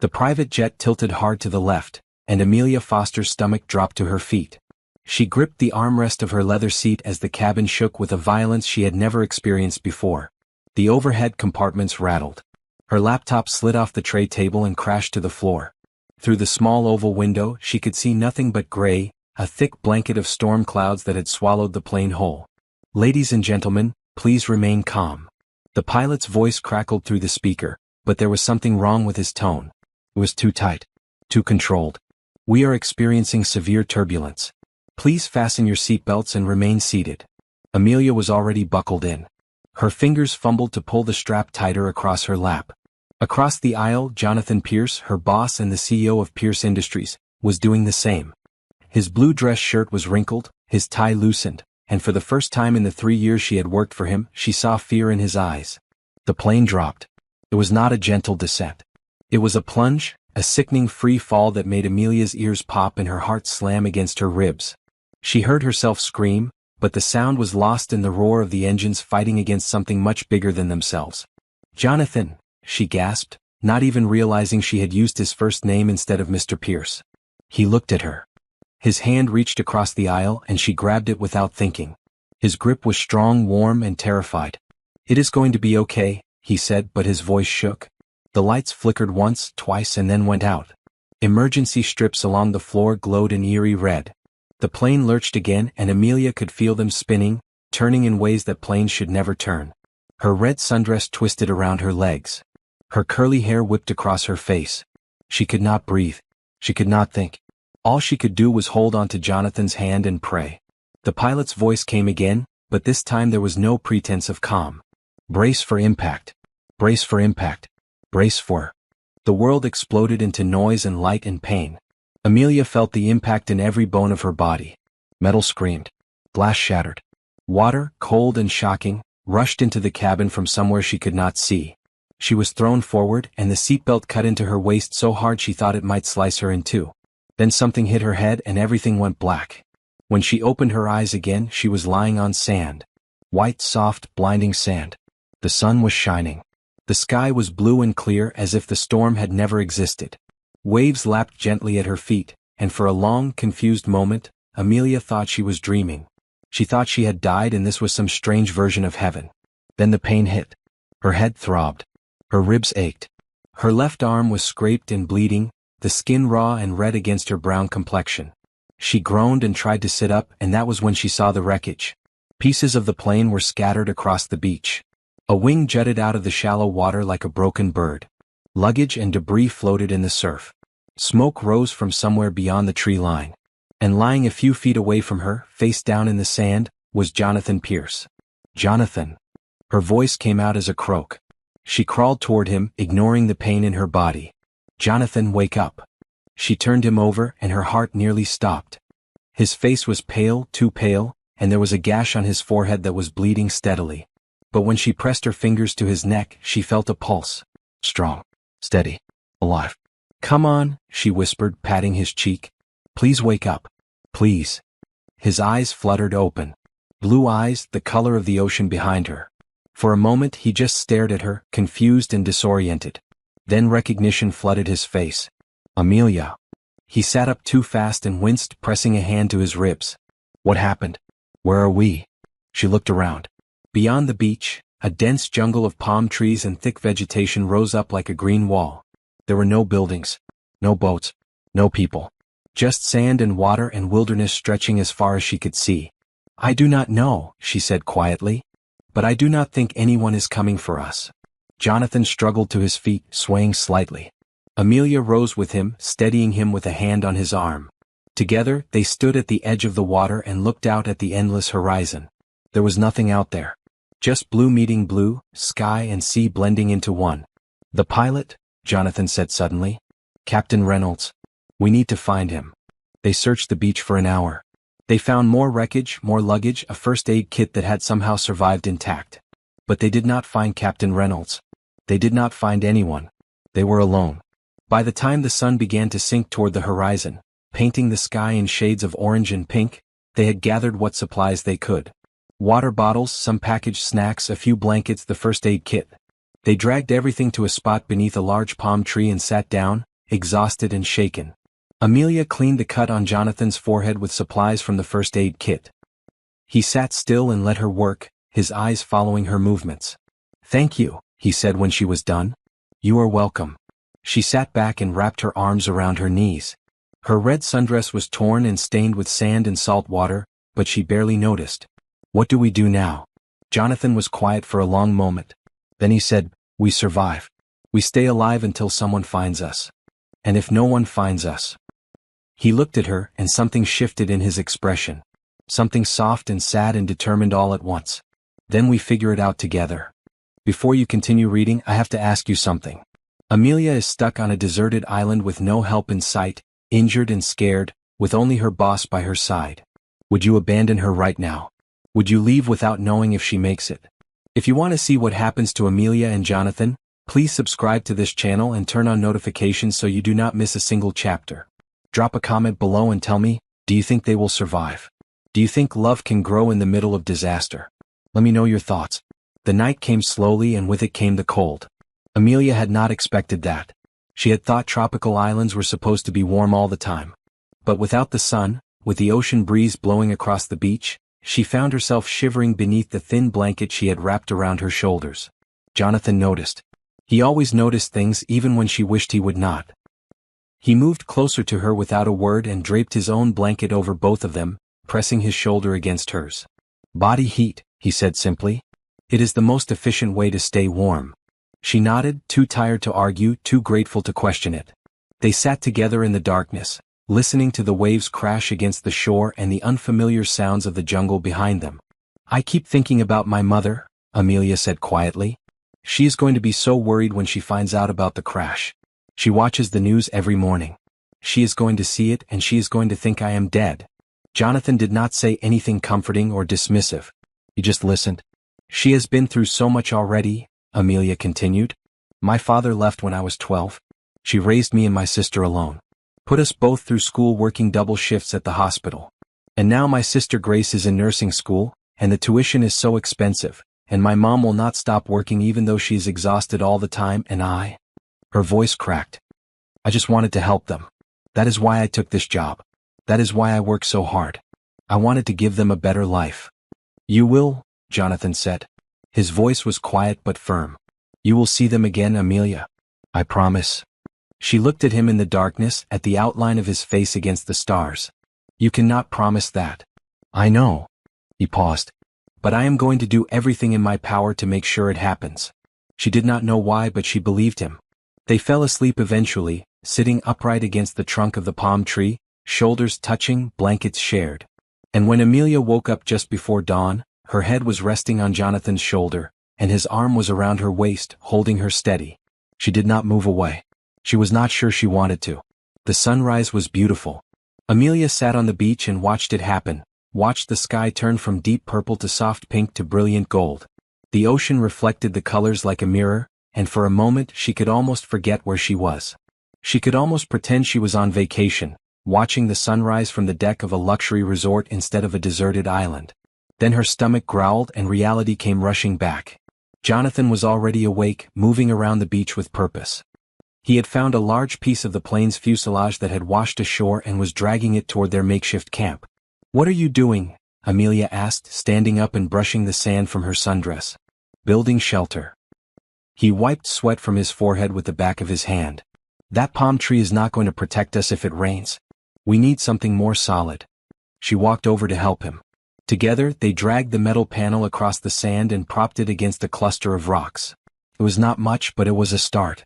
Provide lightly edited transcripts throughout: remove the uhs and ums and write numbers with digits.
The private jet tilted hard to the left, and Amelia Foster's stomach dropped to her feet. She gripped the armrest of her leather seat as the cabin shook with a violence she had never experienced before. The overhead compartments rattled. Her laptop slid off the tray table and crashed to the floor. Through the small oval window she could see nothing but gray, a thick blanket of storm clouds that had swallowed the plane whole. "Ladies and gentlemen, please remain calm." The pilot's voice crackled through the speaker, but there was something wrong with his tone. It was too tight. Too controlled. "We are experiencing severe turbulence. Please fasten your seatbelts and remain seated." Amelia was already buckled in. Her fingers fumbled to pull the strap tighter across her lap. Across the aisle, Jonathan Pierce, her boss and the CEO of Pierce Industries, was doing the same. His blue dress shirt was wrinkled, his tie loosened, and for the first time in the 3 years she had worked for him, she saw fear in his eyes. The plane dropped. It was not a gentle descent. It was a plunge, a sickening free fall that made Amelia's ears pop and her heart slam against her ribs. She heard herself scream, but the sound was lost in the roar of the engines fighting against something much bigger than themselves. "Jonathan," she gasped, not even realizing she had used his first name instead of Mr. Pierce. He looked at her. His hand reached across the aisle and she grabbed it without thinking. His grip was strong, warm, and terrified. "It is going to be okay," he said, but his voice shook. The lights flickered once, twice, and then went out. Emergency strips along the floor glowed an eerie red. The plane lurched again and Amelia could feel them spinning, turning in ways that planes should never turn. Her red sundress twisted around her legs. Her curly hair whipped across her face. She could not breathe. She could not think. All she could do was hold onto Jonathan's hand and pray. The pilot's voice came again, but this time there was no pretense of calm. "Brace for impact. Brace for impact. Brace for..." The world exploded into noise and light and pain. Amelia felt the impact in every bone of her body. Metal screamed. Glass shattered. Water, cold and shocking, rushed into the cabin from somewhere she could not see. She was thrown forward and the seatbelt cut into her waist so hard she thought it might slice her in two. Then something hit her head and everything went black. When she opened her eyes again, she was lying on sand. White, soft, blinding sand. The sun was shining. The sky was blue and clear as if the storm had never existed. Waves lapped gently at her feet, and for a long, confused moment, Amelia thought she was dreaming. She thought she had died and this was some strange version of heaven. Then the pain hit. Her head throbbed. Her ribs ached. Her left arm was scraped and bleeding, the skin raw and red against her brown complexion. She groaned and tried to sit up, and that was when she saw the wreckage. Pieces of the plane were scattered across the beach. A wing jutted out of the shallow water like a broken bird. Luggage and debris floated in the surf. Smoke rose from somewhere beyond the tree line. And lying a few feet away from her, face down in the sand, was Jonathan Pierce. "Jonathan." Her voice came out as a croak. She crawled toward him, ignoring the pain in her body. "Jonathan, wake up." She turned him over and her heart nearly stopped. His face was pale, too pale, and there was a gash on his forehead that was bleeding steadily. But when she pressed her fingers to his neck, she felt a pulse. Strong. Steady. Alive. "Come on," she whispered, patting his cheek. "Please wake up. Please." His eyes fluttered open. Blue eyes, the color of the ocean behind her. For a moment he just stared at her, confused and disoriented. Then recognition flooded his face. "Amelia." He sat up too fast and winced, pressing a hand to his ribs. "What happened? Where are we?" She looked around. Beyond the beach, a dense jungle of palm trees and thick vegetation rose up like a green wall. There were no buildings, no boats, no people. Just sand and water and wilderness stretching as far as she could see. "I do not know," she said quietly. "But I do not think anyone is coming for us." Jonathan struggled to his feet, swaying slightly. Amelia rose with him, steadying him with a hand on his arm. Together, they stood at the edge of the water and looked out at the endless horizon. There was nothing out there. Just blue meeting blue, sky and sea blending into one. "The pilot?" Jonathan said suddenly. "Captain Reynolds. We need to find him." They searched the beach for an hour. They found more wreckage, more luggage, a first aid kit that had somehow survived intact. But they did not find Captain Reynolds. They did not find anyone. They were alone. By the time the sun began to sink toward the horizon, painting the sky in shades of orange and pink, they had gathered what supplies they could. Water bottles, some packaged snacks, a few blankets, the first aid kit. They dragged everything to a spot beneath a large palm tree and sat down, exhausted and shaken. Amelia cleaned the cut on Jonathan's forehead with supplies from the first aid kit. He sat still and let her work, his eyes following her movements. "Thank you," he said when she was done. "You are welcome." She sat back and wrapped her arms around her knees. Her red sundress was torn and stained with sand and salt water, but she barely noticed. "What do we do now?" Jonathan was quiet for a long moment. Then he said, "We survive. We stay alive until someone finds us. And if no one finds us." He looked at her, and something shifted in his expression. Something soft and sad and determined all at once. "Then we figure it out together. Before you continue reading, I have to ask you something. Amelia is stuck on a deserted island with no help in sight, injured and scared, with only her boss by her side. Would you abandon her right now? Would you leave without knowing if she makes it?" If you want to see what happens to Amelia and Jonathan, please subscribe to this channel and turn on notifications so you do not miss a single chapter. Drop a comment below and tell me, do you think they will survive? Do you think love can grow in the middle of disaster? Let me know your thoughts. The night came slowly and with it came the cold. Amelia had not expected that. She had thought tropical islands were supposed to be warm all the time. But without the sun, with the ocean breeze blowing across the beach, she found herself shivering beneath the thin blanket she had wrapped around her shoulders. Jonathan noticed. He always noticed things even when she wished he would not. He moved closer to her without a word and draped his own blanket over both of them, pressing his shoulder against hers. "Body heat," he said simply. "It is the most efficient way to stay warm." She nodded, too tired to argue, too grateful to question it. They sat together in the darkness, listening to the waves crash against the shore and the unfamiliar sounds of the jungle behind them. "I keep thinking about my mother," Amelia said quietly. "She is going to be so worried when she finds out about the crash. She watches the news every morning. She is going to see it and she is going to think I am dead." Jonathan did not say anything comforting or dismissive. He just listened. "She has been through so much already," Amelia continued. "My father left when I was 12. She raised me and my sister alone. Put us both through school working double shifts at the hospital. And now my sister Grace is in nursing school, and the tuition is so expensive, and my mom will not stop working even though she is exhausted all the time and I—" Her voice cracked. "I just wanted to help them. That is why I took this job. That is why I work so hard. I wanted to give them a better life." "You will," Jonathan said. His voice was quiet but firm. "You will see them again, Amelia. I promise." She looked at him in the darkness, at the outline of his face against the stars. "You cannot promise that." "I know." He paused. "But I am going to do everything in my power to make sure it happens." She did not know why, but she believed him. They fell asleep eventually, sitting upright against the trunk of the palm tree, shoulders touching, blankets shared. And when Amelia woke up just before dawn, her head was resting on Jonathan's shoulder, and his arm was around her waist, holding her steady. She did not move away. She was not sure she wanted to. The sunrise was beautiful. Amelia sat on the beach and watched it happen, watched the sky turn from deep purple to soft pink to brilliant gold. The ocean reflected the colors like a mirror, and for a moment she could almost forget where she was. She could almost pretend she was on vacation, watching the sunrise from the deck of a luxury resort instead of a deserted island. Then her stomach growled and reality came rushing back. Jonathan was already awake, moving around the beach with purpose. He had found a large piece of the plane's fuselage that had washed ashore and was dragging it toward their makeshift camp. "What are you doing?" Amelia asked, standing up and brushing the sand from her sundress. "Building shelter." He wiped sweat from his forehead with the back of his hand. "That palm tree is not going to protect us if it rains. We need something more solid." She walked over to help him. Together, they dragged the metal panel across the sand and propped it against a cluster of rocks. It was not much, but it was a start.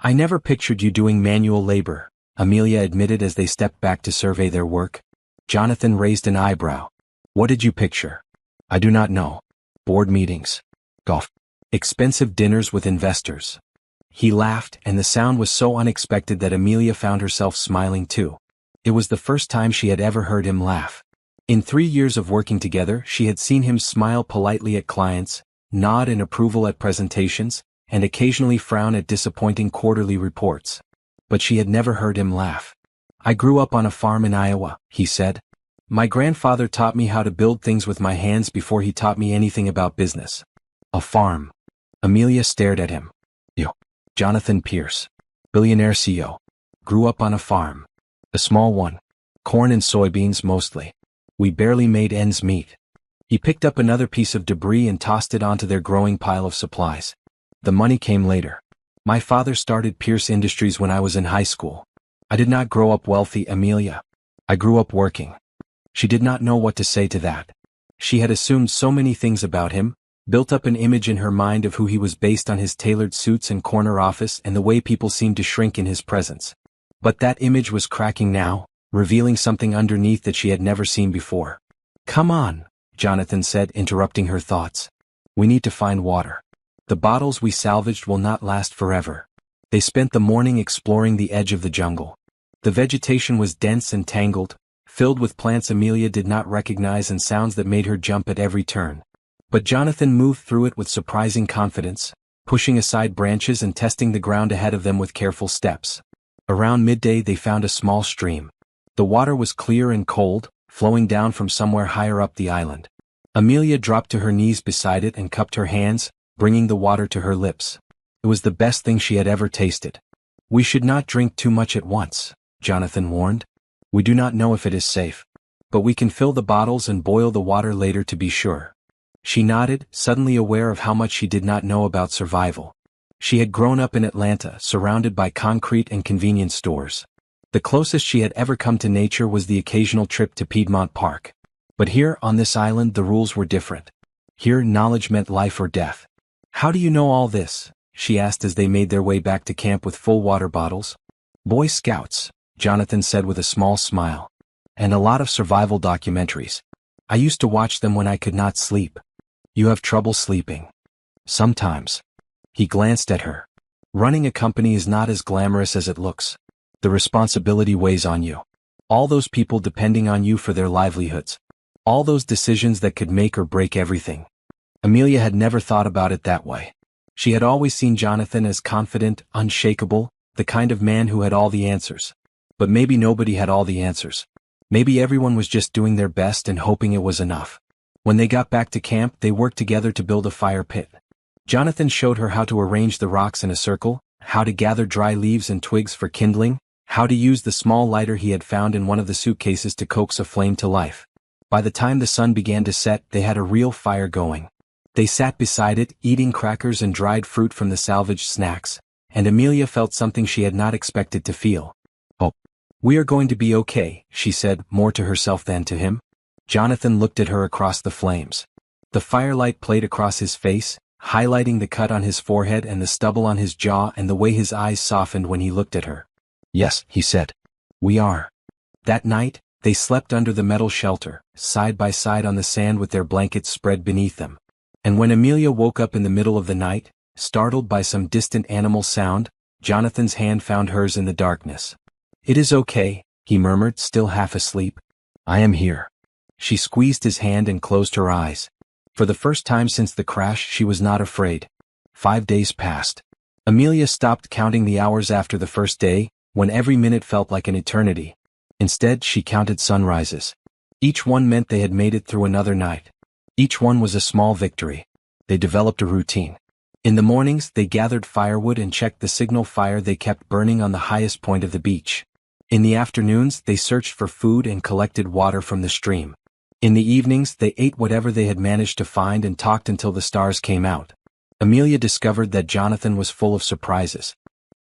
"I never pictured you doing manual labor," Amelia admitted as they stepped back to survey their work. Jonathan raised an eyebrow. "What did you picture?" "I do not know. Board meetings. Golf. Expensive dinners with investors." He laughed, and the sound was so unexpected that Amelia found herself smiling too. It was the first time she had ever heard him laugh. In 3 years of working together, she had seen him smile politely at clients, nod in approval at presentations, and occasionally frown at disappointing quarterly reports. But she had never heard him laugh. "I grew up on a farm in Iowa," he said. "My grandfather taught me how to build things with my hands before he taught me anything about business." "A farm." Amelia stared at him. "You." "Jonathan Pierce. Billionaire CEO. grew up on a farm. A small one. Corn and soybeans mostly. We barely made ends meet. He picked up another piece of debris and tossed it onto their growing pile of supplies. The money came later. My father started Pierce Industries when I was in high school. I did not grow up wealthy, Amelia. I grew up working. She did not know what to say to that. She had assumed so many things about him, built up an image in her mind of who he was based on his tailored suits and corner office and the way people seemed to shrink in his presence. But that image was cracking now, revealing something underneath that she had never seen before. Come on, Jonathan said, interrupting her thoughts. We need to find water. The bottles we salvaged will not last forever. They spent the morning exploring the edge of the jungle. The vegetation was dense and tangled, filled with plants Amelia did not recognize and sounds that made her jump at every turn. But Jonathan moved through it with surprising confidence, pushing aside branches and testing the ground ahead of them with careful steps. Around midday they found a small stream. The water was clear and cold, flowing down from somewhere higher up the island. Amelia dropped to her knees beside it and cupped her hands, bringing the water to her lips. It was the best thing she had ever tasted. We should not drink too much at once, Jonathan warned. We do not know if it is safe. But we can fill the bottles and boil the water later to be sure. She nodded, suddenly aware of how much she did not know about survival. She had grown up in Atlanta, surrounded by concrete and convenience stores. The closest she had ever come to nature was the occasional trip to Piedmont Park. But here, on this island, the rules were different. Here, knowledge meant life or death. How do you know all this? She asked as they made their way back to camp with full water bottles. Boy Scouts, Jonathan said with a small smile. And a lot of survival documentaries. I used to watch them when I could not sleep. You have trouble sleeping. Sometimes. He glanced at her. Running a company is not as glamorous as it looks. The responsibility weighs on you. All those people depending on you for their livelihoods. All those decisions that could make or break everything. Amelia had never thought about it that way. She had always seen Jonathan as confident, unshakable, the kind of man who had all the answers. But maybe nobody had all the answers. Maybe everyone was just doing their best and hoping it was enough. When they got back to camp, they worked together to build a fire pit. Jonathan showed her how to arrange the rocks in a circle, how to gather dry leaves and twigs for kindling, how to use the small lighter he had found in one of the suitcases to coax a flame to life. By the time the sun began to set, they had a real fire going. They sat beside it, eating crackers and dried fruit from the salvaged snacks, and Amelia felt something she had not expected to feel. Oh, we are going to be okay, she said, more to herself than to him. Jonathan looked at her across the flames. The firelight played across his face, highlighting the cut on his forehead and the stubble on his jaw and the way his eyes softened when he looked at her. Yes, he said. We are. That night, they slept under the metal shelter, side by side on the sand with their blankets spread beneath them. And when Amelia woke up in the middle of the night, startled by some distant animal sound, Jonathan's hand found hers in the darkness. It is okay, he murmured, still half asleep. I am here. She squeezed his hand and closed her eyes. For the first time since the crash, she was not afraid. 5 days passed. Amelia stopped counting the hours after the first day, when every minute felt like an eternity. Instead, she counted sunrises. Each one meant they had made it through another night. Each one was a small victory. They developed a routine. In the mornings, they gathered firewood and checked the signal fire they kept burning on the highest point of the beach. In the afternoons, they searched for food and collected water from the stream. In the evenings, they ate whatever they had managed to find and talked until the stars came out. Amelia discovered that Jonathan was full of surprises.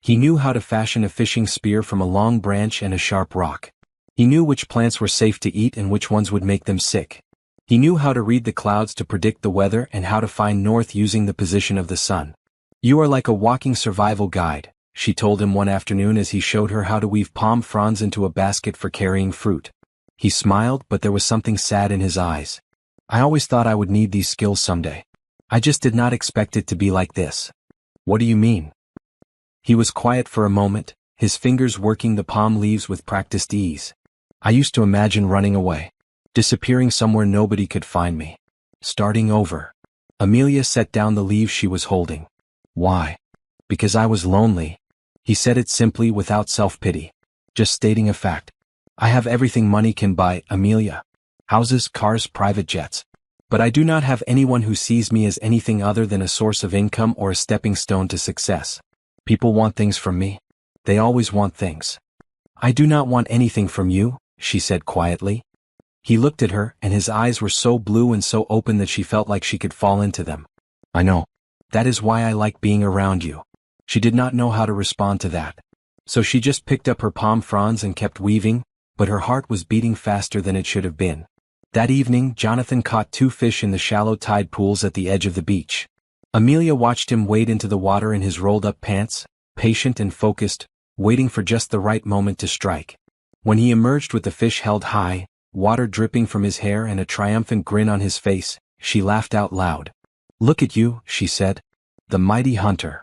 He knew how to fashion a fishing spear from a long branch and a sharp rock. He knew which plants were safe to eat and which ones would make them sick. He knew how to read the clouds to predict the weather and how to find north using the position of the sun. You are like a walking survival guide, she told him one afternoon as he showed her how to weave palm fronds into a basket for carrying fruit. He smiled, but there was something sad in his eyes. I always thought I would need these skills someday. I just did not expect it to be like this. What do you mean? He was quiet for a moment, his fingers working the palm leaves with practiced ease. I used to imagine running away, disappearing somewhere nobody could find me, starting over. Amelia set down the leaves she was holding. Why? Because I was lonely. He said it simply without self-pity, just stating a fact. I have everything money can buy, Amelia. Houses, cars, private jets. But I do not have anyone who sees me as anything other than a source of income or a stepping stone to success. People want things from me. They always want things. I do not want anything from you, she said quietly. He looked at her, and his eyes were so blue and so open that she felt like she could fall into them. I know. That is why I like being around you. She did not know how to respond to that. So she just picked up her palm fronds and kept weaving, but her heart was beating faster than it should have been. That evening, Jonathan caught 2 fish in the shallow tide pools at the edge of the beach. Amelia watched him wade into the water in his rolled-up pants, patient and focused, waiting for just the right moment to strike. When he emerged with the fish held high, water dripping from his hair and a triumphant grin on his face, she laughed out loud. Look at you, she said. The mighty hunter.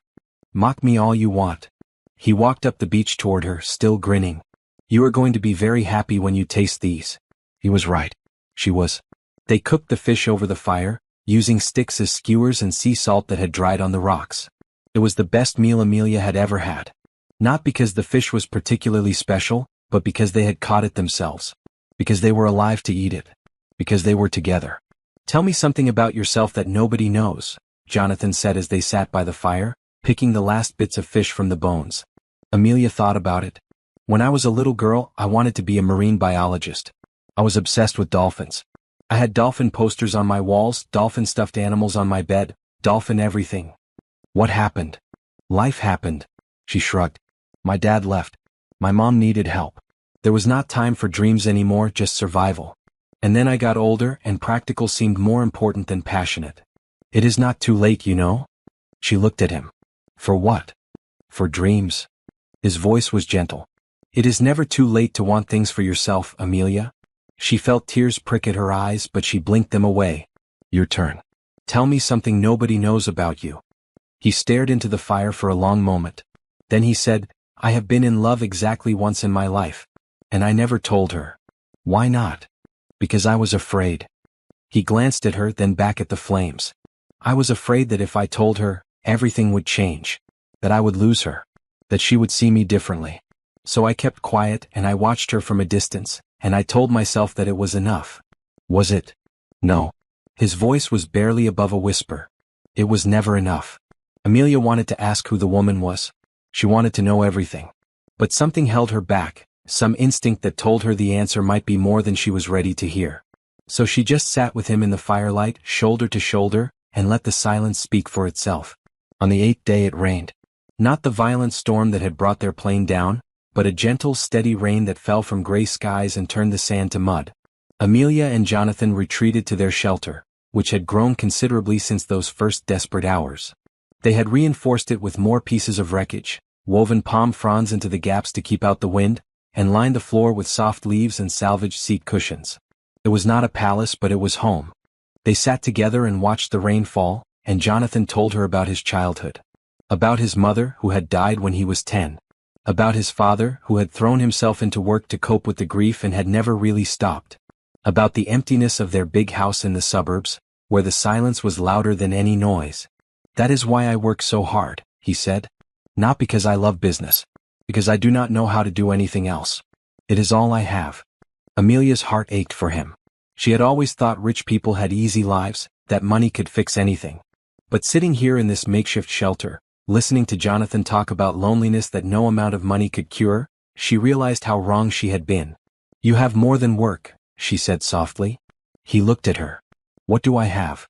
Mock me all you want. He walked up the beach toward her, still grinning. You are going to be very happy when you taste these. He was right. She was. They cooked the fish over the fire, using sticks as skewers and sea salt that had dried on the rocks. It was the best meal Amelia had ever had. Not because the fish was particularly special, but because they had caught it themselves. Because they were alive to eat it. Because they were together. Tell me something about yourself that nobody knows, Jonathan said as they sat by the fire, picking the last bits of fish from the bones. Amelia thought about it. When I was a little girl, I wanted to be a marine biologist. I was obsessed with dolphins. I had dolphin posters on my walls, dolphin stuffed animals on my bed, dolphin everything. What happened? Life happened. She shrugged. My dad left. My mom needed help. There was not time for dreams anymore, just survival. And then I got older and practical seemed more important than passionate. It is not too late, you know? She looked at him. For what? For dreams. His voice was gentle. It is never too late to want things for yourself, Amelia. She felt tears prick at her eyes, but she blinked them away. Your turn. Tell me something nobody knows about you. He stared into the fire for a long moment. Then he said, I have been in love exactly once in my life. And I never told her. Why not? Because I was afraid. He glanced at her, then back at the flames. I was afraid that if I told her, everything would change. That I would lose her. That she would see me differently. So I kept quiet and I watched her from a distance, and I told myself that it was enough. Was it? No. His voice was barely above a whisper. It was never enough. Amelia wanted to ask who the woman was. She wanted to know everything. But something held her back, some instinct that told her the answer might be more than she was ready to hear. So she just sat with him in the firelight, shoulder to shoulder, and let the silence speak for itself. On the 8th day it rained. Not the violent storm that had brought their plane down, but a gentle, steady rain that fell from gray skies and turned the sand to mud. Amelia and Jonathan retreated to their shelter, which had grown considerably since those first desperate hours. They had reinforced it with more pieces of wreckage, woven palm fronds into the gaps to keep out the wind, and lined the floor with soft leaves and salvaged seat cushions. It was not a palace, but it was home. They sat together and watched the rain fall, and Jonathan told her about his childhood. About his mother, who had died when he was 10. About his father, who had thrown himself into work to cope with the grief and had never really stopped. About the emptiness of their big house in the suburbs, where the silence was louder than any noise. That is why I work so hard, he said. Not because I love business. Because I do not know how to do anything else. It is all I have. Amelia's heart ached for him. She had always thought rich people had easy lives, that money could fix anything. But sitting here in this makeshift shelter, listening to Jonathan talk about loneliness that no amount of money could cure, she realized how wrong she had been. You have more than work, she said softly. He looked at her. What do I have?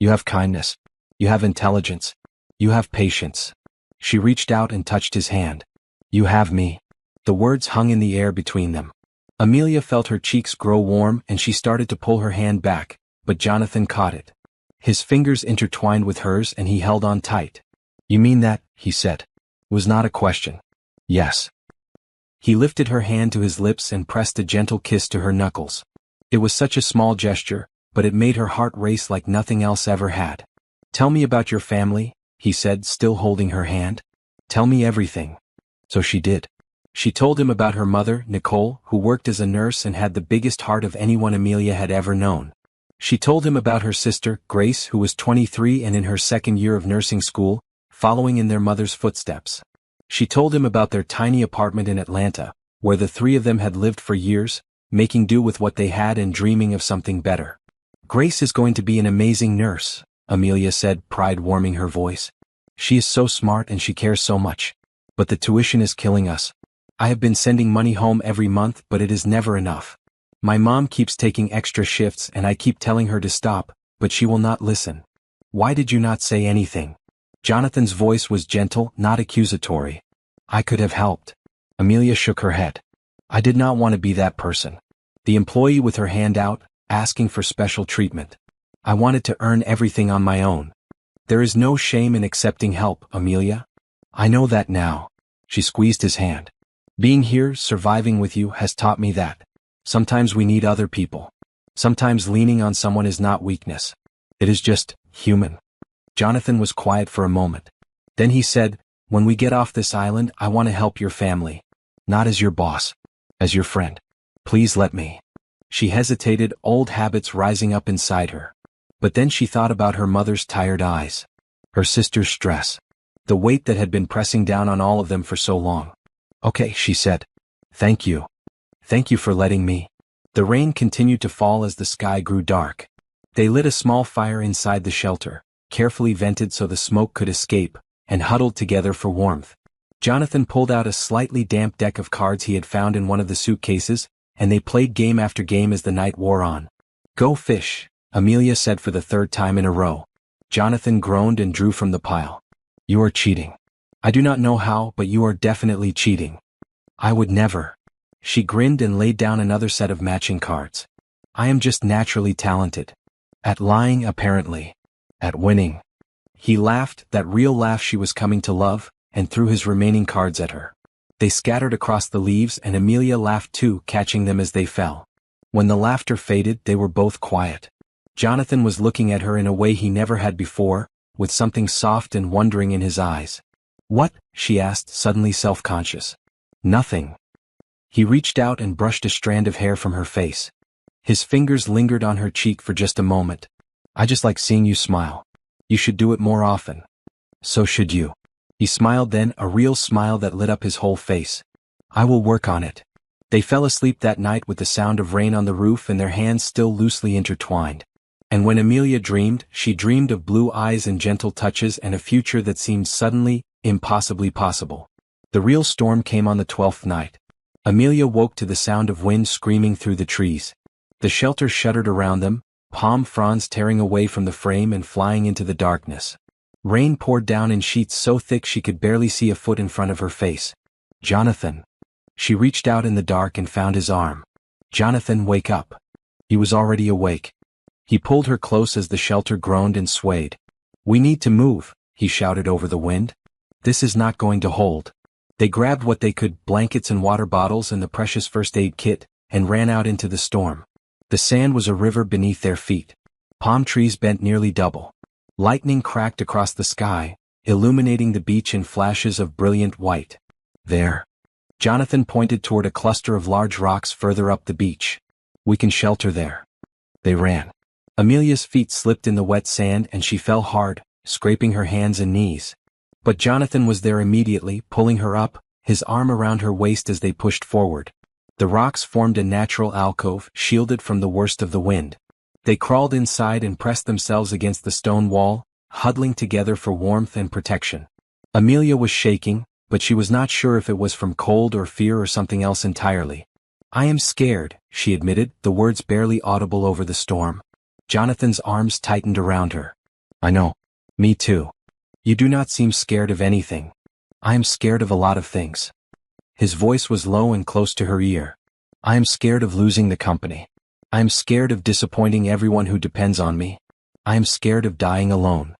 You have kindness. You have intelligence. You have patience. She reached out and touched his hand. You have me. The words hung in the air between them. Amelia felt her cheeks grow warm and she started to pull her hand back, but Jonathan caught it. His fingers intertwined with hers and he held on tight. You mean that, he said. It was not a question. Yes. He lifted her hand to his lips and pressed a gentle kiss to her knuckles. It was such a small gesture, but it made her heart race like nothing else ever had. Tell me about your family, he said, still holding her hand. Tell me everything. So she did. She told him about her mother, Nicole, who worked as a nurse and had the biggest heart of anyone Amelia had ever known. She told him about her sister, Grace, who was 23 and in her second year of nursing school, following in their mother's footsteps. She told him about their tiny apartment in Atlanta, where the 3 of them had lived for years, making do with what they had and dreaming of something better. Grace is going to be an amazing nurse, Amelia said, pride warming her voice. She is so smart and she cares so much. But the tuition is killing us. I have been sending money home every month, but it is never enough. My mom keeps taking extra shifts and I keep telling her to stop, but she will not listen. Why did you not say anything? Jonathan's voice was gentle, not accusatory. I could have helped. Amelia shook her head. I did not want to be that person. The employee with her hand out, asking for special treatment. I wanted to earn everything on my own. There is no shame in accepting help, Amelia. I know that now. She squeezed his hand. Being here, surviving with you, has taught me that. Sometimes we need other people. Sometimes leaning on someone is not weakness. It is just human. Jonathan was quiet for a moment. Then he said, when we get off this island, I want to help your family. Not as your boss. As your friend. Please let me. She hesitated, old habits rising up inside her. But then she thought about her mother's tired eyes. Her sister's stress. The weight that had been pressing down on all of them for so long. Okay, she said. Thank you. Thank you for letting me. The rain continued to fall as the sky grew dark. They lit a small fire inside the shelter, carefully vented so the smoke could escape, and huddled together for warmth. Jonathan pulled out a slightly damp deck of cards he had found in one of the suitcases, and they played game after game as the night wore on. Go fish, Amelia said for the third time in a row. Jonathan groaned and drew from the pile. You are cheating. I do not know how, but you are definitely cheating. I would never. She grinned and laid down another set of matching cards. I am just naturally talented. At lying, apparently. At winning. He laughed, that real laugh she was coming to love, and threw his remaining cards at her. They scattered across the leaves and Amelia laughed too, catching them as they fell. When the laughter faded, they were both quiet. Jonathan was looking at her in a way he never had before, with something soft and wondering in his eyes. What? She asked, suddenly self-conscious. Nothing. He reached out and brushed a strand of hair from her face. His fingers lingered on her cheek for just a moment. I just like seeing you smile. You should do it more often. So should you. He smiled then, a real smile that lit up his whole face. I will work on it. They fell asleep that night with the sound of rain on the roof and their hands still loosely intertwined. And when Amelia dreamed, she dreamed of blue eyes and gentle touches and a future that seemed suddenly, impossibly possible. The real storm came on the 12th night. Amelia woke to the sound of wind screaming through the trees. The shelter shuddered around them, palm fronds tearing away from the frame and flying into the darkness. Rain poured down in sheets so thick she could barely see a foot in front of her face. Jonathan. She reached out in the dark and found his arm. Jonathan, wake up. He was already awake. He pulled her close as the shelter groaned and swayed. We need to move, he shouted over the wind. This is not going to hold. They grabbed what they could, blankets and water bottles and the precious first aid kit, and ran out into the storm. The sand was a river beneath their feet. Palm trees bent nearly double. Lightning cracked across the sky, illuminating the beach in flashes of brilliant white. There. Jonathan pointed toward a cluster of large rocks further up the beach. We can shelter there. They ran. Amelia's feet slipped in the wet sand and she fell hard, scraping her hands and knees. But Jonathan was there immediately, pulling her up, his arm around her waist as they pushed forward. The rocks formed a natural alcove, shielded from the worst of the wind. They crawled inside and pressed themselves against the stone wall, huddling together for warmth and protection. Amelia was shaking, but she was not sure if it was from cold or fear or something else entirely. I am scared, she admitted, the words barely audible over the storm. Jonathan's arms tightened around her. I know. Me too. You do not seem scared of anything. I am scared of a lot of things. His voice was low and close to her ear. I am scared of losing the company. I am scared of disappointing everyone who depends on me. I am scared of dying alone.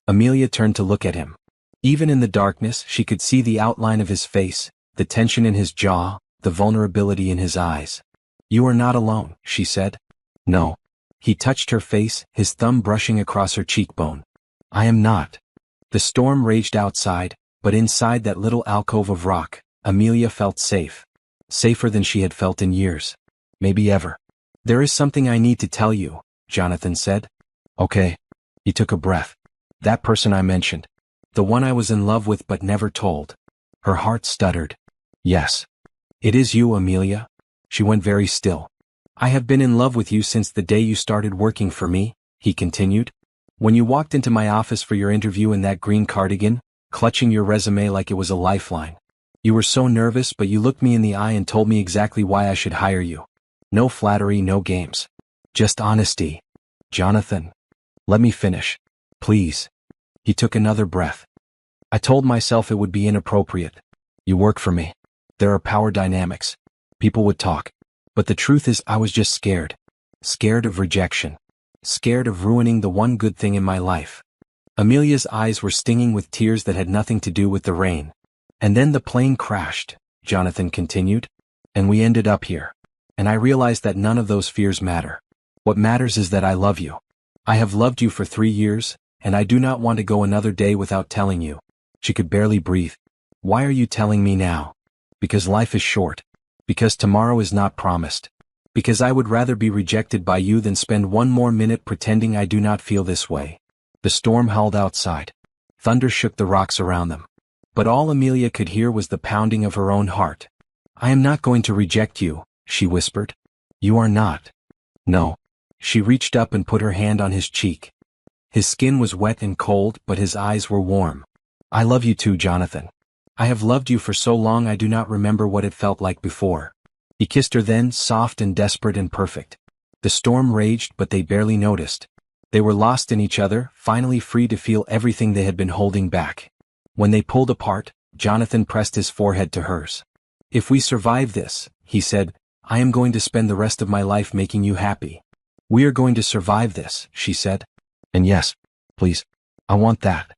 Amelia turned to look at him. Even in the darkness, she could see the outline of his face, the tension in his jaw, the vulnerability in his eyes. You are not alone, she said. No. He touched her face, his thumb brushing across her cheekbone. I am not. The storm raged outside, but inside that little alcove of rock, Amelia felt safe. Safer than she had felt in years. Maybe ever. There is something I need to tell you, Jonathan said. Okay. He took a breath. That person I mentioned. The one I was in love with but never told. Her heart stuttered. Yes. It is you, Amelia. She went very still. I have been in love with you since the day you started working for me, he continued. When you walked into my office for your interview in that green cardigan, clutching your resume like it was a lifeline. You were so nervous, but you looked me in the eye and told me exactly why I should hire you. No flattery, no games. Just honesty. Jonathan. Let me finish. Please. He took another breath. I told myself it would be inappropriate. You work for me. There are power dynamics. People would talk. But the truth is, I was just scared. Scared of rejection. Scared of ruining the one good thing in my life. Amelia's eyes were stinging with tears that had nothing to do with the rain. And then the plane crashed, Jonathan continued. And we ended up here. And I realized that none of those fears matter. What matters is that I love you. I have loved you for 3 years, and I do not want to go another day without telling you. She could barely breathe. Why are you telling me now? Because life is short. Because tomorrow is not promised. Because I would rather be rejected by you than spend one more minute pretending I do not feel this way. The storm howled outside. Thunder shook the rocks around them. But all Amelia could hear was the pounding of her own heart. I am not going to reject you, she whispered. You are not. No. She reached up and put her hand on his cheek. His skin was wet and cold, but his eyes were warm. I love you too, Jonathan. I have loved you for so long I do not remember what it felt like before. He kissed her then, soft and desperate and perfect. The storm raged, but they barely noticed. They were lost in each other, finally free to feel everything they had been holding back. When they pulled apart, Jonathan pressed his forehead to hers. If we survive this, he said, I am going to spend the rest of my life making you happy. We are going to survive this, she said. And yes, please, I want that.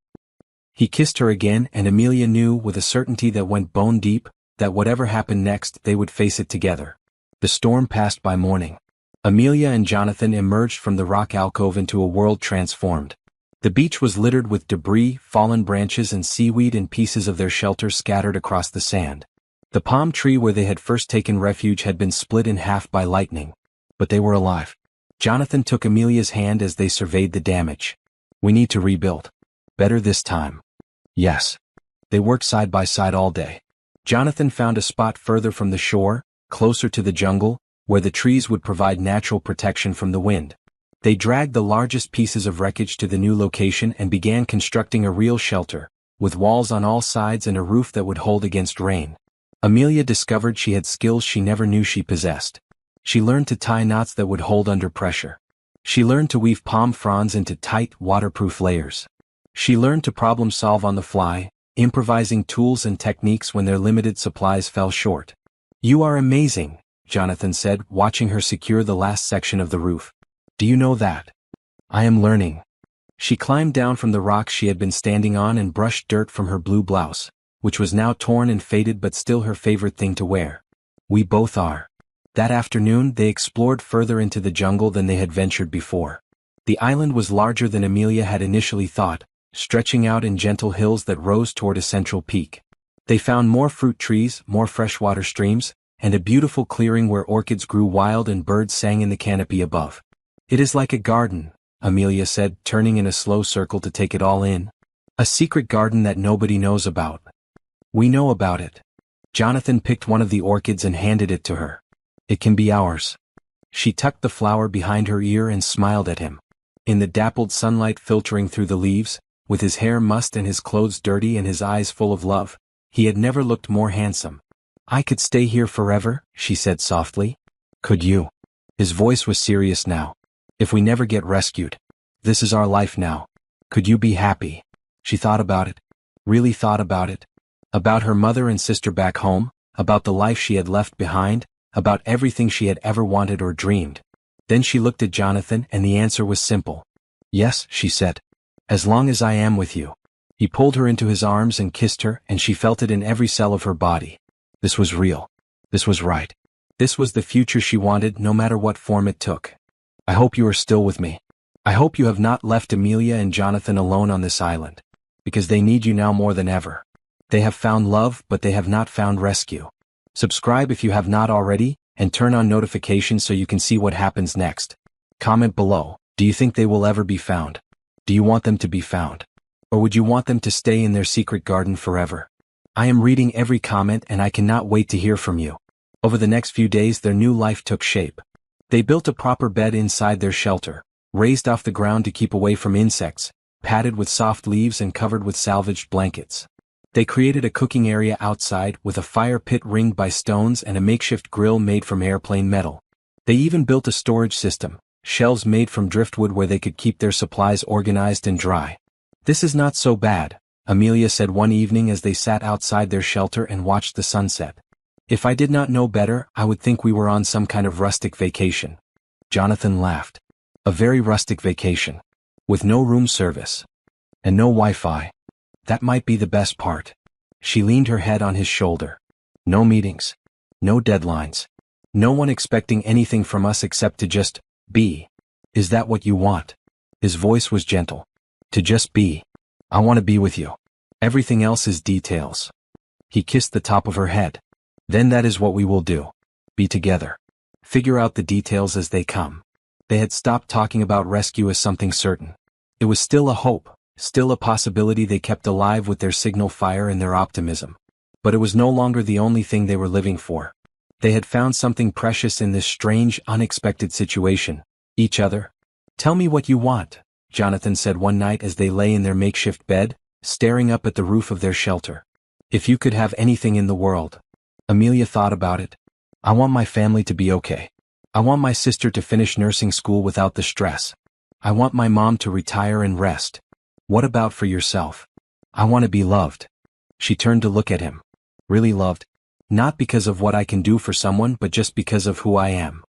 He kissed her again, and Amelia knew with a certainty that went bone deep, that whatever happened next they would face it together. The storm passed by morning. Amelia and Jonathan emerged from the rock alcove into a world transformed. The beach was littered with debris, fallen branches and seaweed and pieces of their shelter scattered across the sand. The palm tree where they had first taken refuge had been split in half by lightning. But they were alive. Jonathan took Amelia's hand as they surveyed the damage. We need to rebuild. Better this time. Yes. They worked side by side all day. Jonathan found a spot further from the shore, closer to the jungle, where the trees would provide natural protection from the wind. They dragged the largest pieces of wreckage to the new location and began constructing a real shelter, with walls on all sides and a roof that would hold against rain. Amelia discovered she had skills she never knew she possessed. She learned to tie knots that would hold under pressure. She learned to weave palm fronds into tight, waterproof layers. She learned to problem solve on the fly, improvising tools and techniques when their limited supplies fell short. You are amazing, Jonathan said, watching her secure the last section of the roof. Do you know that? I am learning. She climbed down from the rocks she had been standing on and brushed dirt from her blue blouse, which was now torn and faded but still her favorite thing to wear. We both are. That afternoon they explored further into the jungle than they had ventured before. The island was larger than Amelia had initially thought, stretching out in gentle hills that rose toward a central peak. They found more fruit trees, more freshwater streams, and a beautiful clearing where orchids grew wild and birds sang in the canopy above. It is like a garden, Amelia said, turning in a slow circle to take it all in. A secret garden that nobody knows about. We know about it. Jonathan picked one of the orchids and handed it to her. It can be ours. She tucked the flower behind her ear and smiled at him. In the dappled sunlight filtering through the leaves, with his hair mussed and his clothes dirty and his eyes full of love, he had never looked more handsome. I could stay here forever, she said softly. Could you? His voice was serious now. If we never get rescued. This is our life now. Could you be happy? She thought about it. Really thought about it. About her mother and sister back home, about the life she had left behind, about everything she had ever wanted or dreamed. Then she looked at Jonathan and the answer was simple. Yes, she said. As long as I am with you. He pulled her into his arms and kissed her, and she felt it in every cell of her body. This was real. This was right. This was the future she wanted, no matter what form it took. I hope you are still with me. I hope you have not left Amelia and Jonathan alone on this island. Because they need you now more than ever. They have found love, but they have not found rescue. Subscribe if you have not already, and turn on notifications so you can see what happens next. Comment below, do you think they will ever be found? Do you want them to be found? Or would you want them to stay in their secret garden forever? I am reading every comment and I cannot wait to hear from you. Over the next few days their new life took shape. They built a proper bed inside their shelter, raised off the ground to keep away from insects, padded with soft leaves and covered with salvaged blankets. They created a cooking area outside with a fire pit ringed by stones and a makeshift grill made from airplane metal. They even built a storage system, shelves made from driftwood where they could keep their supplies organized and dry. "This is not so bad," Amelia said one evening as they sat outside their shelter and watched the sunset. "If I did not know better, I would think we were on some kind of rustic vacation." Jonathan laughed. "A very rustic vacation. With no room service. And no Wi-Fi. That might be the best part." She leaned her head on his shoulder. "No meetings. No deadlines. No one expecting anything from us except to just be. Is that what you want?" His voice was gentle. "To just be. I want to be with you. Everything else is details." He kissed the top of her head. "Then that is what we will do. Be together. Figure out the details as they come." They had stopped talking about rescue as something certain. It was still a hope, still a possibility they kept alive with their signal fire and their optimism. But it was no longer the only thing they were living for. They had found something precious in this strange, unexpected situation. Each other. "Tell me what you want," Jonathan said one night as they lay in their makeshift bed, staring up at the roof of their shelter. "If you could have anything in the world." Amelia thought about it. "I want my family to be okay. I want my sister to finish nursing school without the stress. I want my mom to retire and rest. What about for yourself?" "I want to be loved." She turned to look at him. "Really loved? Not because of what I can do for someone but just because of who I am."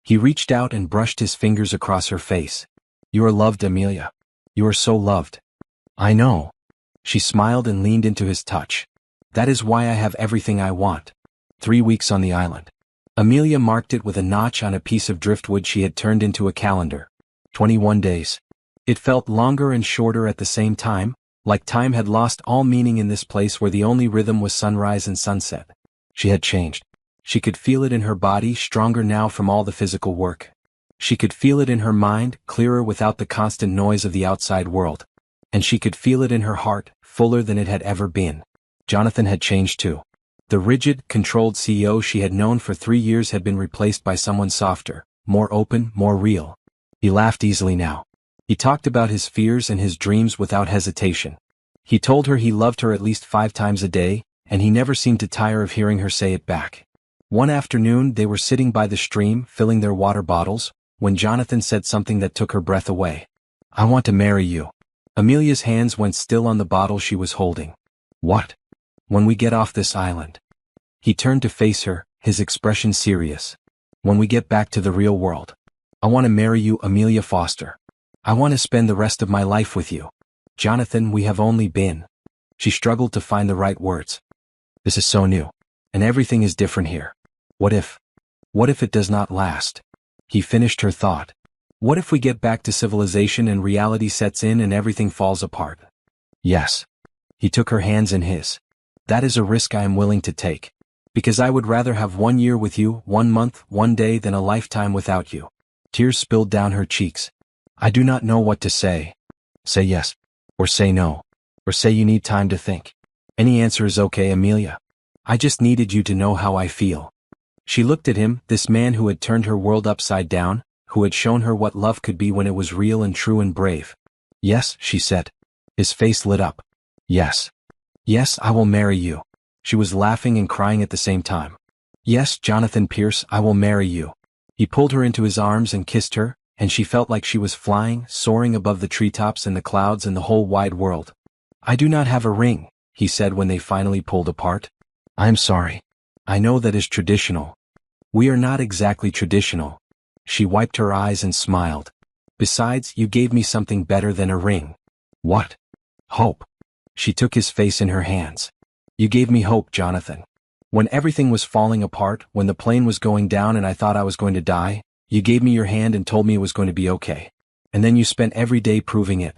He reached out and brushed his fingers across her face. "You are loved, Amelia. You are so loved." "I know." She smiled and leaned into his touch. "That is why I have everything I want. 3 weeks on the island." Amelia marked it with a notch on a piece of driftwood she had turned into a calendar. 21 days. It felt longer and shorter at the same time, like time had lost all meaning in this place where the only rhythm was sunrise and sunset. She had changed. She could feel it in her body, stronger now from all the physical work. She could feel it in her mind, clearer without the constant noise of the outside world. And she could feel it in her heart, fuller than it had ever been. Jonathan had changed too. The rigid, controlled CEO she had known for 3 years had been replaced by someone softer, more open, more real. He laughed easily now. He talked about his fears and his dreams without hesitation. He told her he loved her at least 5 times a day, and he never seemed to tire of hearing her say it back. One afternoon they were sitting by the stream, filling their water bottles, when Jonathan said something that took her breath away. "I want to marry you." Amelia's hands went still on the bottle she was holding. "What?" "When we get off this island." He turned to face her, his expression serious. "When we get back to the real world. I want to marry you, Amelia Foster. I want to spend the rest of my life with you." "Jonathan, we have only been." She struggled to find the right words. "This is so new. And everything is different here. What if it does not last?" He finished her thought. "What if we get back to civilization and reality sets in and everything falls apart?" "Yes." He took her hands in his. "That is a risk I am willing to take. Because I would rather have 1 year with you, 1 month, 1 day than a lifetime without you." Tears spilled down her cheeks. "I do not know what to say." "Say yes. Or say no. Or say you need time to think. Any answer is okay, Amelia. I just needed you to know how I feel." She looked at him, this man who had turned her world upside down, who had shown her what love could be when it was real and true and brave. "Yes," she said. His face lit up. "Yes. Yes, I will marry you." She was laughing and crying at the same time. "Yes, Jonathan Pierce, I will marry you." He pulled her into his arms and kissed her, and she felt like she was flying, soaring above the treetops and the clouds and the whole wide world. "I do not have a ring," he said when they finally pulled apart. "I am sorry. I know that is traditional." "We are not exactly traditional." She wiped her eyes and smiled. "Besides, you gave me something better than a ring." "What?" "Hope." She took his face in her hands. "You gave me hope, Jonathan. When everything was falling apart, when the plane was going down and I thought I was going to die, you gave me your hand and told me it was going to be okay. And then you spent every day proving it."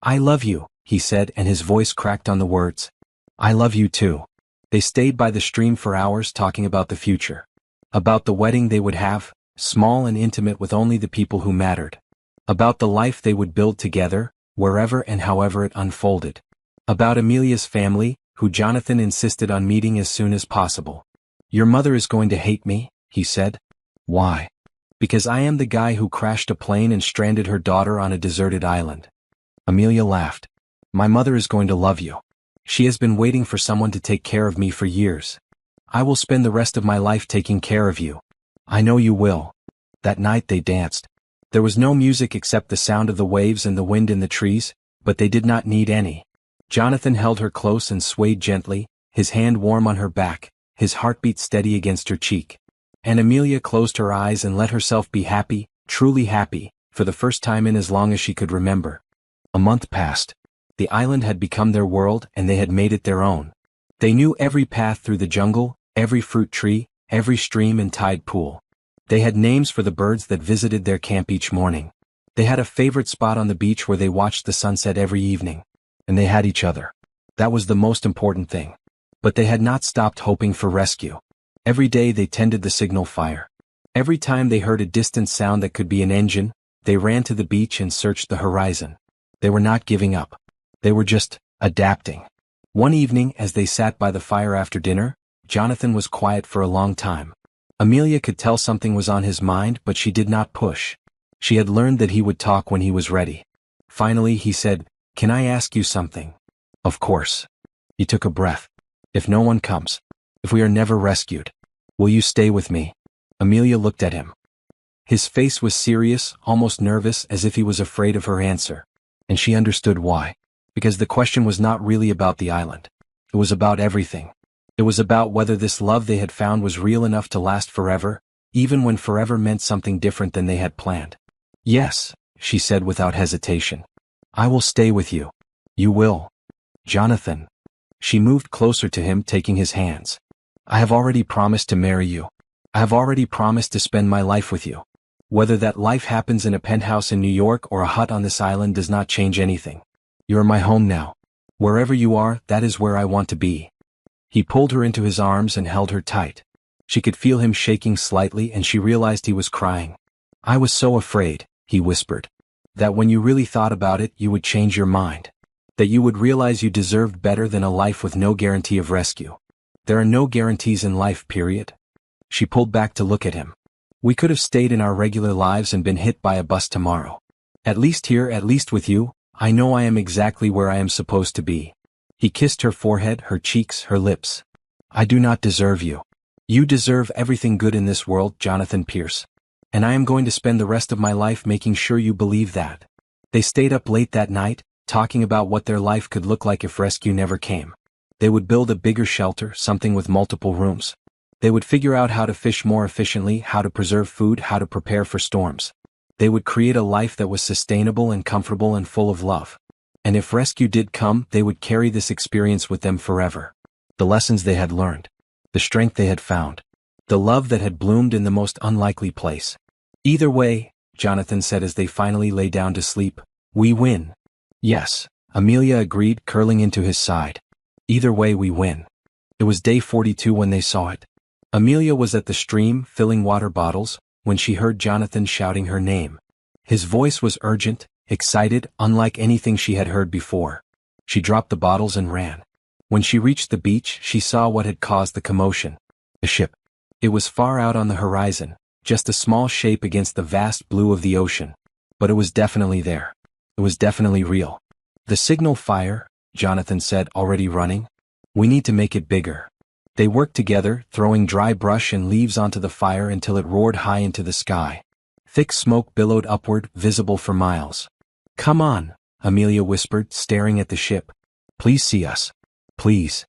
"I love you," he said, and his voice cracked on the words. "I love you too." They stayed by the stream for hours talking about the future. About the wedding they would have, small and intimate with only the people who mattered. About the life they would build together, wherever and however it unfolded. About Amelia's family, who Jonathan insisted on meeting as soon as possible. "Your mother is going to hate me," he said. "Why?" "Because I am the guy who crashed a plane and stranded her daughter on a deserted island." Amelia laughed. "My mother is going to love you." She has been waiting for someone to take care of me for years. I will spend the rest of my life taking care of you. I know you will." That night they danced. There was no music except the sound of the waves and the wind in the trees, but they did not need any. Jonathan held her close and swayed gently, his hand warm on her back, his heartbeat steady against her cheek. And Amelia closed her eyes and let herself be happy, truly happy, for the first time in as long as she could remember. A month passed. The island had become their world and they had made it their own. They knew every path through the jungle, every fruit tree, every stream and tide pool. They had names for the birds that visited their camp each morning. They had a favorite spot on the beach where they watched the sunset every evening. And they had each other. That was the most important thing. But they had not stopped hoping for rescue. Every day they tended the signal fire. Every time they heard a distant sound that could be an engine, they ran to the beach and searched the horizon. They were not giving up. They were just adapting. One evening, as they sat by the fire after dinner, Jonathan was quiet for a long time. Amelia could tell something was on his mind, but she did not push. She had learned that he would talk when he was ready. Finally, he said, "Can I ask you something?" "Of course." He took a breath. "If no one comes, if we are never rescued, will you stay with me?" Amelia looked at him. His face was serious, almost nervous, as if he was afraid of her answer. And she understood why. Because the question was not really about the island. It was about everything. It was about whether this love they had found was real enough to last forever, even when forever meant something different than they had planned. "Yes," she said without hesitation. "I will stay with you." "You will." "Jonathan." She moved closer to him, taking his hands. "I have already promised to marry you. I have already promised to spend my life with you. Whether that life happens in a penthouse in New York or a hut on this island does not change anything. You are my home now. Wherever you are, that is where I want to be." He pulled her into his arms and held her tight. She could feel him shaking slightly and she realized he was crying. "I was so afraid," he whispered, "that when you really thought about it you would change your mind. That you would realize you deserved better than a life with no guarantee of rescue. There are no guarantees in life, period." She pulled back to look at him. "We could have stayed in our regular lives and been hit by a bus tomorrow. At least here, at least with you, I know I am exactly where I am supposed to be." He kissed her forehead, her cheeks, her lips. "I do not deserve you. You deserve everything good in this world, Jonathan Pierce. And I am going to spend the rest of my life making sure you believe that." They stayed up late that night, talking about what their life could look like if rescue never came. They would build a bigger shelter, something with multiple rooms. They would figure out how to fish more efficiently, how to preserve food, how to prepare for storms. They would create a life that was sustainable and comfortable and full of love. And if rescue did come, they would carry this experience with them forever. The lessons they had learned. The strength they had found. The love that had bloomed in the most unlikely place. "Either way," Jonathan said as they finally lay down to sleep, "we win." "Yes," Amelia agreed, curling into his side. "Either way we win." It was day 42 when they saw it. Amelia was at the stream, filling water bottles, when she heard Jonathan shouting her name. His voice was urgent, excited, unlike anything she had heard before. She dropped the bottles and ran. When she reached the beach, she saw what had caused the commotion. A ship. It was far out on the horizon, just a small shape against the vast blue of the ocean. But it was definitely there. It was definitely real. "The signal fire," Jonathan said, already running. "We need to make it bigger." They worked together, throwing dry brush and leaves onto the fire until it roared high into the sky. Thick smoke billowed upward, visible for miles. "Come on," Amelia whispered, staring at the ship. "Please see us. Please."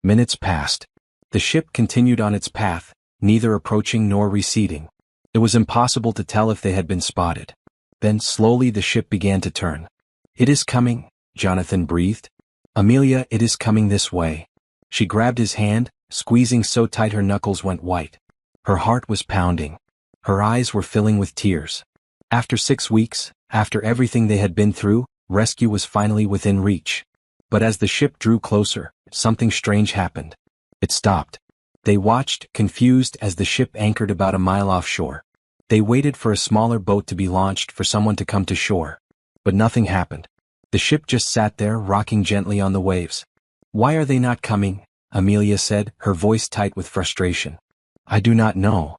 Minutes passed. The ship continued on its path, neither approaching nor receding. It was impossible to tell if they had been spotted. Then slowly the ship began to turn. "It is coming," Jonathan breathed. "Amelia, it is coming this way." She grabbed his hand, squeezing so tight her knuckles went white. Her heart was pounding. Her eyes were filling with tears. After 6 weeks, after everything they had been through, rescue was finally within reach. But as the ship drew closer, something strange happened. It stopped. They watched, confused, as the ship anchored about a mile offshore. They waited for a smaller boat to be launched, for someone to come to shore. But nothing happened. The ship just sat there, rocking gently on the waves. "Why are they not coming?" Amelia said, her voice tight with frustration. "I do not know."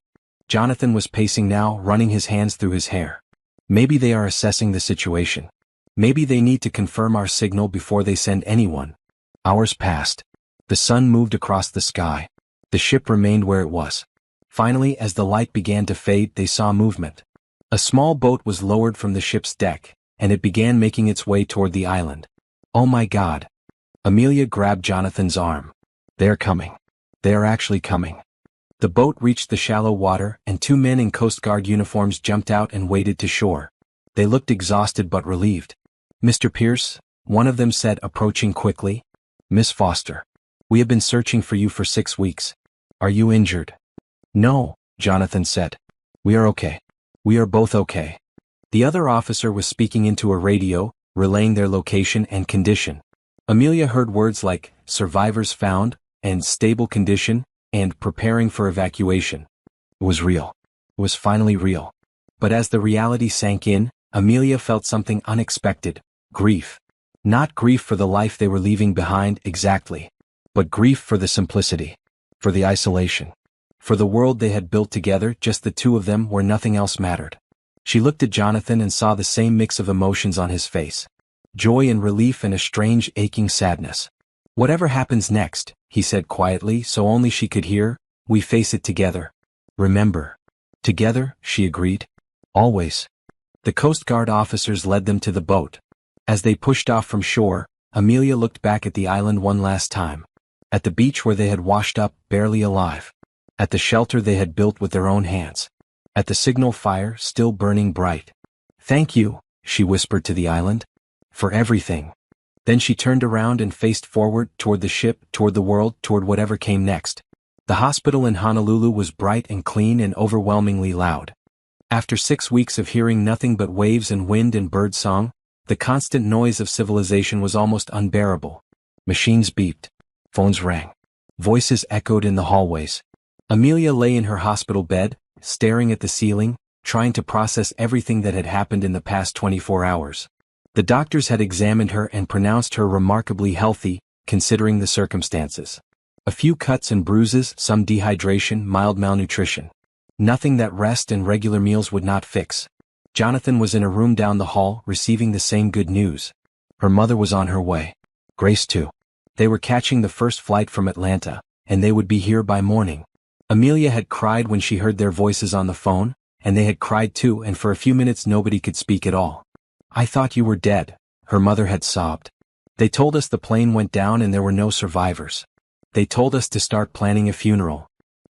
Jonathan was pacing now, running his hands through his hair. "Maybe they are assessing the situation. Maybe they need to confirm our signal before they send anyone." Hours passed. The sun moved across the sky. The ship remained where it was. Finally, as the light began to fade, they saw movement. A small boat was lowered from the ship's deck, and it began making its way toward the island. Oh my God! Amelia grabbed Jonathan's arm. They're coming. They are actually coming. The boat reached the shallow water, and two men in Coast Guard uniforms jumped out and waded to shore. They looked exhausted but relieved. Mr. Pierce, one of them said, approaching quickly. Miss Foster. We have been searching for you for 6 weeks. Are you injured? No, Jonathan said. We are okay. We are both okay. The other officer was speaking into a radio, relaying their location and condition. Amelia heard words like, survivors found, and stable condition, and preparing for evacuation. It was real. It was finally real. But as the reality sank in, Amelia felt something unexpected. Grief. Not grief for the life they were leaving behind exactly, but grief for the simplicity, for the isolation, for the world they had built together, just the two of them, where nothing else mattered. She looked at Jonathan and saw the same mix of emotions on his face. Joy and relief and a strange aching sadness. Whatever happens next, he said quietly so only she could hear, we face it together. Remember. Together, she agreed. Always. The Coast Guard officers led them to the boat. As they pushed off from shore, Amelia looked back at the island one last time. At the beach where they had washed up, barely alive. At the shelter they had built with their own hands. At the signal fire, still burning bright. Thank you, she whispered to the island. For everything. Then she turned around and faced forward, toward the ship, toward the world, toward whatever came next. The hospital in Honolulu was bright and clean and overwhelmingly loud. After 6 weeks of hearing nothing but waves and wind and bird song, the constant noise of civilization was almost unbearable. Machines beeped. Phones rang. Voices echoed in the hallways. Amelia lay in her hospital bed, staring at the ceiling, trying to process everything that had happened in the past 24 hours. The doctors had examined her and pronounced her remarkably healthy, considering the circumstances. A few cuts and bruises, some dehydration, mild malnutrition. Nothing that rest and regular meals would not fix. Jonathan was in a room down the hall, receiving the same good news. Her mother was on her way. Grace too. They were catching the first flight from Atlanta, and they would be here by morning. Amelia had cried when she heard their voices on the phone, and they had cried too, and for a few minutes nobody could speak at all. I thought you were dead, her mother had sobbed. They told us the plane went down and there were no survivors. They told us to start planning a funeral.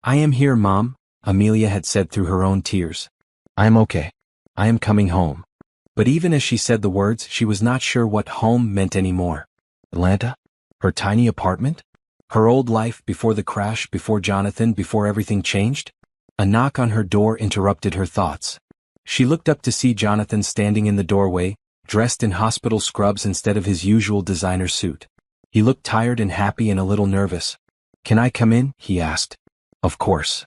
I am here, Mom, Amelia had said through her own tears. I am okay. I am coming home. But even as she said the words, she was not sure what home meant anymore. Atlanta? Her tiny apartment? Her old life before the crash, before Jonathan, before everything changed? A knock on her door interrupted her thoughts. She looked up to see Jonathan standing in the doorway, dressed in hospital scrubs instead of his usual designer suit. He looked tired and happy and a little nervous. Can I come in? He asked. Of course.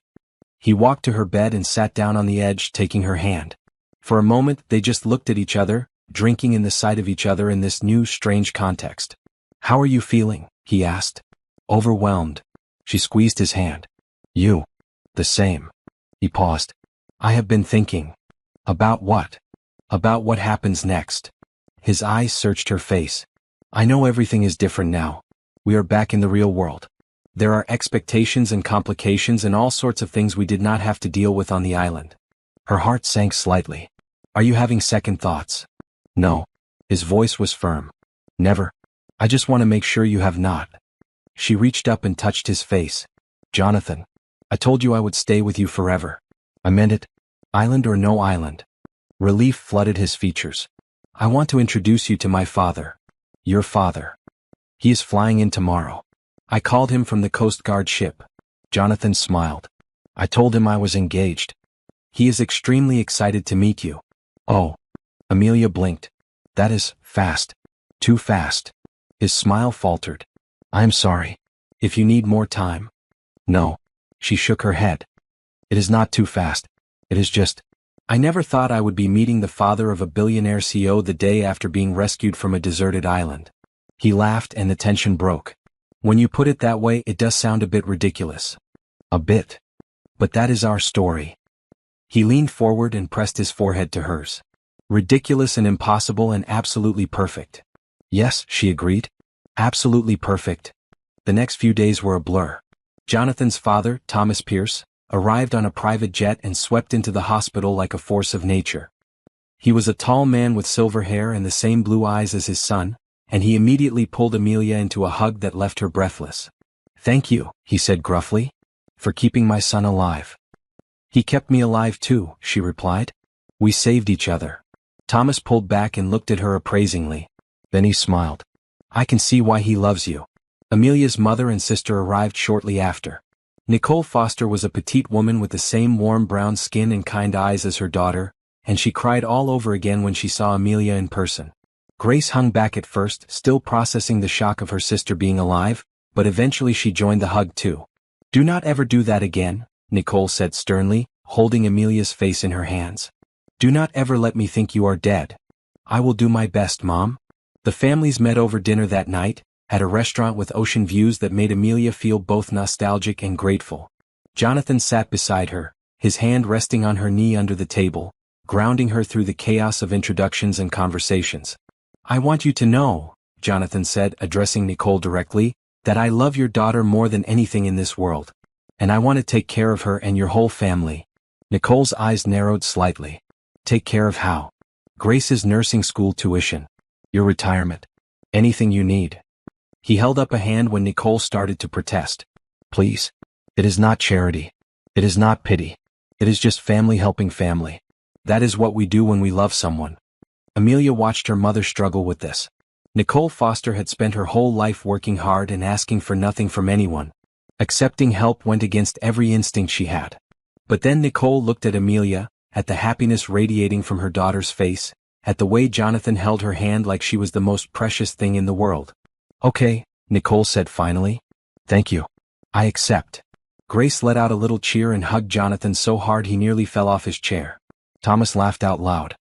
He walked to her bed and sat down on the edge, taking her hand. For a moment, they just looked at each other, drinking in the sight of each other in this new, strange context. How are you feeling? He asked. Overwhelmed. She squeezed his hand. You. The same. He paused. I have been thinking. About what? About what happens next. His eyes searched her face. I know everything is different now. We are back in the real world. There are expectations and complications and all sorts of things we did not have to deal with on the island. Her heart sank slightly. Are you having second thoughts? No. His voice was firm. Never. I just want to make sure you have not. She reached up and touched his face. Jonathan, I told you I would stay with you forever. I meant it. Island or no island. Relief flooded his features. I want to introduce you to my father. Your father. He is flying in tomorrow. I called him from the Coast Guard ship. Jonathan smiled. I told him I was engaged. He is extremely excited to meet you. Oh. Amelia blinked. That is fast. Too fast. His smile faltered. I'm sorry. If you need more time. No. She shook her head. It is not too fast. It is just. I never thought I would be meeting the father of a billionaire CEO the day after being rescued from a deserted island. He laughed and the tension broke. When you put it that way, it does sound a bit ridiculous. A bit. But that is our story. He leaned forward and pressed his forehead to hers. Ridiculous and impossible and absolutely perfect. Yes, she agreed. Absolutely perfect. The next few days were a blur. Jonathan's father, Thomas Pierce, arrived on a private jet and swept into the hospital like a force of nature. He was a tall man with silver hair and the same blue eyes as his son, and he immediately pulled Amelia into a hug that left her breathless. "Thank you," he said gruffly, "for keeping my son alive." "He kept me alive too," she replied. "We saved each other." Thomas pulled back and looked at her appraisingly. Then he smiled. "I can see why he loves you." Amelia's mother and sister arrived shortly after. Nicole Foster was a petite woman with the same warm brown skin and kind eyes as her daughter, and she cried all over again when she saw Amelia in person. Grace hung back at first, still processing the shock of her sister being alive, but eventually she joined the hug too. "Do not ever do that again," Nicole said sternly, holding Amelia's face in her hands. "Do not ever let me think you are dead." "I will do my best, Mom." The families met over dinner that night, at a restaurant with ocean views that made Amelia feel both nostalgic and grateful. Jonathan sat beside her, his hand resting on her knee under the table, grounding her through the chaos of introductions and conversations. "I want you to know," Jonathan said, addressing Nicole directly, "that I love your daughter more than anything in this world. And I want to take care of her and your whole family." Nicole's eyes narrowed slightly. "Take care of how?" "Grace's nursing school tuition. Your retirement. Anything you need." He held up a hand when Nicole started to protest. "Please. It is not charity. It is not pity. It is just family helping family. That is what we do when we love someone." Amelia watched her mother struggle with this. Nicole Foster had spent her whole life working hard and asking for nothing from anyone. Accepting help went against every instinct she had. But then Nicole looked at Amelia, at the happiness radiating from her daughter's face, at the way Jonathan held her hand like she was the most precious thing in the world. "Okay," Nicole said finally. "Thank you. I accept." Grace let out a little cheer and hugged Jonathan so hard he nearly fell off his chair. Thomas laughed out loud.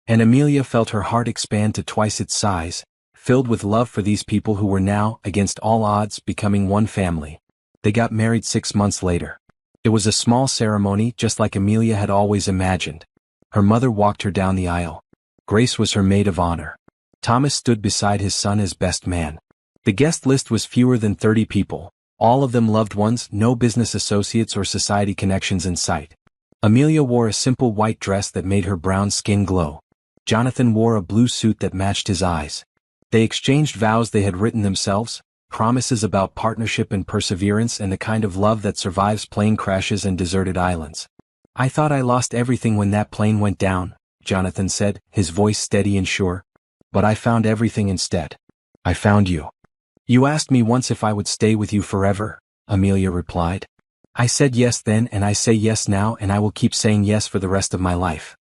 And Amelia felt her heart expand to twice its size, filled with love for these people who were now, against all odds, becoming one family. They got married 6 months later. It was a small ceremony just like Amelia had always imagined. Her mother walked her down the aisle. Grace was her maid of honor. Thomas stood beside his son as best man. The guest list was fewer than 30 people, all of them loved ones, no business associates or society connections in sight. Amelia wore a simple white dress that made her brown skin glow. Jonathan wore a blue suit that matched his eyes. They exchanged vows they had written themselves, promises about partnership and perseverance and the kind of love that survives plane crashes and deserted islands. "I thought I lost everything when that plane went down," Jonathan said, his voice steady and sure. "But I found everything instead. I found you." "You asked me once if I would stay with you forever," Amelia replied. "I said yes then and I say yes now and I will keep saying yes for the rest of my life."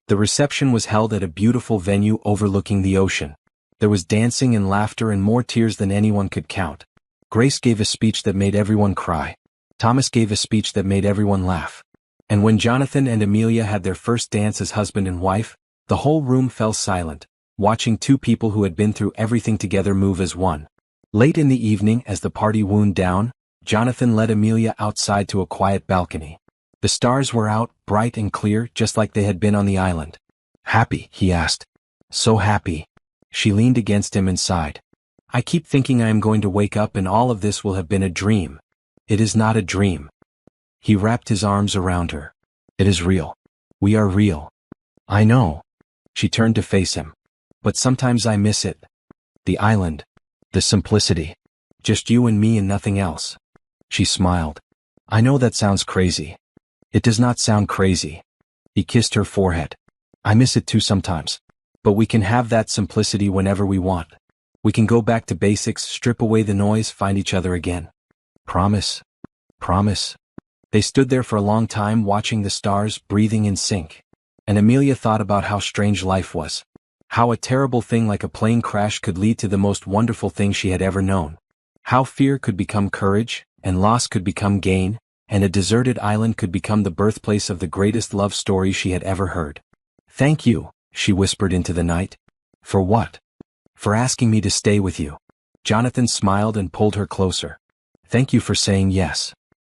The reception was held at a beautiful venue overlooking the ocean. There was dancing and laughter and more tears than anyone could count. Grace gave a speech that made everyone cry. Thomas gave a speech that made everyone laugh. And when Jonathan and Amelia had their first dance as husband and wife, the whole room fell silent, watching two people who had been through everything together move as one. Late in the evening, as the party wound down, Jonathan led Amelia outside to a quiet balcony. The stars were out, bright and clear, just like they had been on the island. "Happy?" he asked. "So happy." She leaned against him and sighed. "I keep thinking I am going to wake up and all of this will have been a dream." "It is not a dream." He wrapped his arms around her. "It is real. We are real." "I know." She turned to face him. "But sometimes I miss it. The island. The simplicity. Just you and me and nothing else." She smiled. "I know that sounds crazy." "It does not sound crazy." He kissed her forehead. "I miss it too sometimes. But we can have that simplicity whenever we want. We can go back to basics, strip away the noise, find each other again. Promise? Promise?" They stood there for a long time watching the stars, breathing in sync. And Amelia thought about how strange life was. How a terrible thing like a plane crash could lead to the most wonderful thing she had ever known. How fear could become courage, and loss could become gain, and a deserted island could become the birthplace of the greatest love story she had ever heard. "Thank you," she whispered into the night. "For what?" "For asking me to stay with you." Jonathan smiled and pulled her closer. "Thank you for saying yes."